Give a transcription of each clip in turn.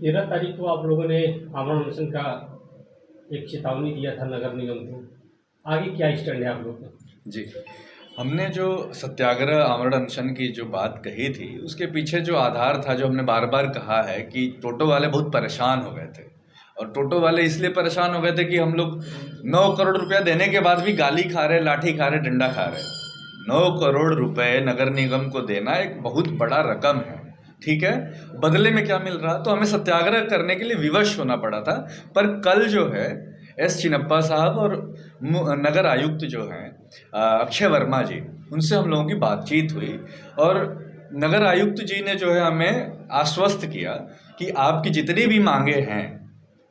13 तारीख को आप लोगों ने आमरण अनशन का एक चेतावनी दिया था नगर निगम को, आगे क्या स्टैंड है आप लोग का? जी, हमने जो सत्याग्रह आमरण अनशन की जो बात कही थी, उसके पीछे जो आधार था, जो हमने बार बार कहा है कि टोटो वाले बहुत परेशान हो गए थे। और टोटो वाले इसलिए परेशान हो गए थे कि हम लोग 9 करोड़ रुपया देने के बाद भी गाली खा रहे, लाठी खा रहे, डंडा खा रहे। 9 करोड़ रुपए नगर निगम को देना एक बहुत बड़ा रकम है, ठीक है। बदले में क्या मिल रहा, तो हमें सत्याग्रह करने के लिए विवश होना पड़ा था। पर कल जो है एस चिनप्पा साहब और नगर आयुक्त जो हैं अक्षय वर्मा जी, उनसे हम लोगों की बातचीत हुई और नगर आयुक्त जी ने जो है हमें आश्वस्त किया कि आपकी जितनी भी मांगे हैं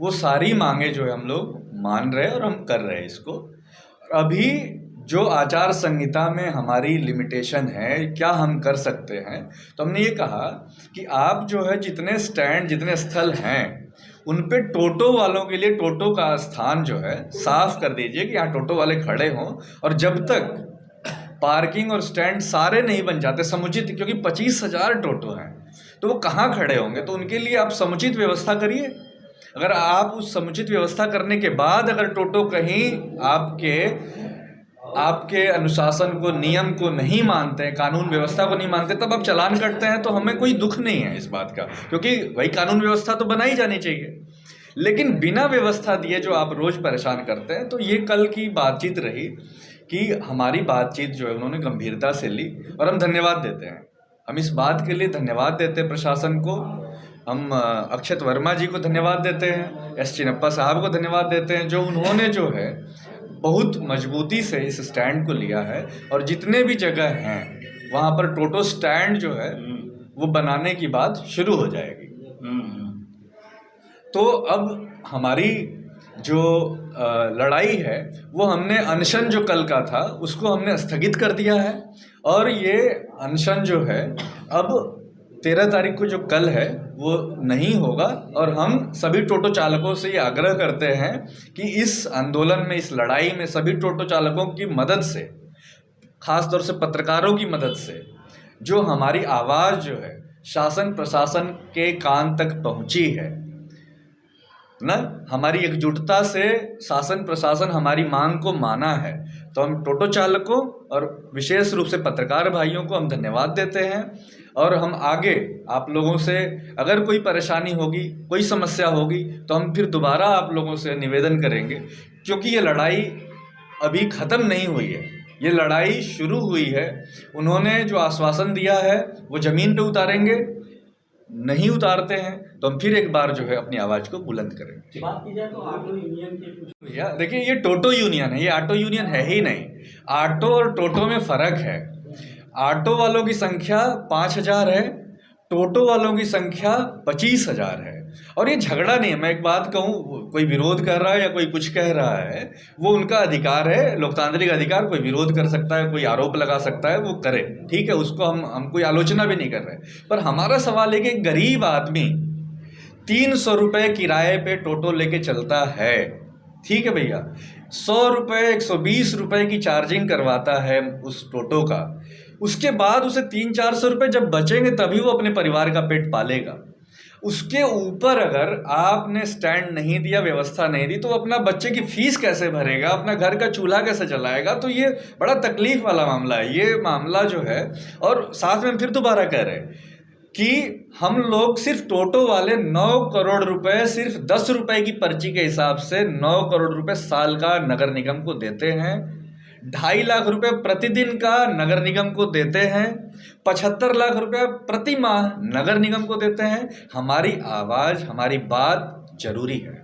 वो सारी मांगे जो है हम लोग मान रहे हैं और हम कर रहे हैं इसको। अभी जो आचार संहिता में हमारी लिमिटेशन है, क्या हम कर सकते हैं, तो हमने ये कहा कि आप जो है जितने स्टैंड, जितने स्थल हैं, उन पे टोटो वालों के लिए टोटो का स्थान जो है साफ कर दीजिए कि यहाँ टोटो वाले खड़े हों। और जब तक पार्किंग और स्टैंड सारे नहीं बन जाते समुचित, क्योंकि 25,000 टोटो हैं तो वो कहाँ खड़े होंगे, तो उनके लिए आप समुचित व्यवस्था करिए। अगर आप उस समुचित व्यवस्था करने के बाद अगर टोटो कहीं आपके अनुशासन को, नियम को नहीं मानते हैं, कानून व्यवस्था को नहीं मानते, तब आप चालान कटते हैं तो हमें कोई दुख नहीं है इस बात का, क्योंकि वही कानून व्यवस्था तो बनाई जानी चाहिए। लेकिन बिना व्यवस्था दिए जो आप रोज़ परेशान करते हैं, तो ये कल की बातचीत रही कि हमारी बातचीत जो है उन्होंने गंभीरता से ली और हम धन्यवाद देते हैं। हम इस बात के लिए धन्यवाद देते हैं प्रशासन को। हम अक्षत वर्मा जी को धन्यवाद देते हैं, एस चिनप्पा साहब को धन्यवाद देते हैं, जो उन्होंने जो है बहुत मजबूती से इस स्टैंड को लिया है। और जितने भी जगह हैं वहाँ पर टोटो स्टैंड जो है वो बनाने की बात शुरू हो जाएगी। तो अब हमारी जो लड़ाई है वो हमने अनशन जो कल का था उसको हमने स्थगित कर दिया है। और ये अनशन जो है अब 13 तारीख को जो कल है वो नहीं होगा। और हम सभी टोटो चालकों से ये आग्रह करते हैं कि इस आंदोलन में, इस लड़ाई में सभी टोटो चालकों की मदद से, खास तौर से पत्रकारों की मदद से, जो हमारी आवाज़ जो है शासन प्रशासन के कान तक पहुंची है ना, हमारी एकजुटता से शासन प्रशासन हमारी मांग को माना है, तो हम टोटो चालकों और विशेष रूप से पत्रकार भाइयों को हम धन्यवाद देते हैं। और हम आगे आप लोगों से अगर कोई परेशानी होगी, कोई समस्या होगी, तो हम फिर दोबारा आप लोगों से निवेदन करेंगे, क्योंकि ये लड़ाई अभी ख़त्म नहीं हुई है, ये लड़ाई शुरू हुई है। उन्होंने जो आश्वासन दिया है वो ज़मीन पे उतारेंगे, नहीं उतारते हैं तो हम फिर एक बार जो है अपनी आवाज़ को बुलंद करेंगे। बात की जाए तो ऑटो यूनियन के कुछ, भैया देखिए, ये टोटो यूनियन है, ये ऑटो यूनियन है ही नहीं। ऑटो और टोटो में फ़र्क है। ऑटो वालों की संख्या 5,000 है, टोटो वालों की संख्या 25,000 है। और ये झगड़ा नहीं है। मैं एक बात कहूँ, कोई विरोध कर रहा है या कोई कुछ कह रहा है, वो उनका अधिकार है, लोकतांत्रिक अधिकार। कोई विरोध कर सकता है, कोई आरोप लगा सकता है, वो करे, ठीक है, उसको हम कोई आलोचना भी नहीं कर रहे। पर हमारा सवाल है कि एक गरीब आदमी 300 रुपये किराए पे टोटो लेके चलता है, ठीक है भैया, 100 रुपये 120 रुपये की चार्जिंग करवाता है उस टोटो का। उसके बाद उसे 300-400 रुपये जब बचेंगे तभी वो अपने परिवार का पेट पालेगा। उसके ऊपर अगर आपने स्टैंड नहीं दिया, व्यवस्था नहीं दी, तो वो अपना बच्चे की फीस कैसे भरेगा, अपना घर का चूल्हा कैसे जलाएगा। तो ये बड़ा तकलीफ वाला मामला है ये मामला जो है। और साथ में फिर दोबारा कह रहे हैं कि हम लोग सिर्फ टोटो वाले 9 करोड़ रुपए सिर्फ 10 रुपए की पर्ची के हिसाब से 9 करोड़ रुपए साल का नगर निगम को देते हैं। 2.5 लाख रुपए प्रतिदिन का नगर निगम को देते हैं। 75 लाख रुपए प्रति माह नगर निगम को देते हैं। हमारी आवाज़, हमारी बात जरूरी है।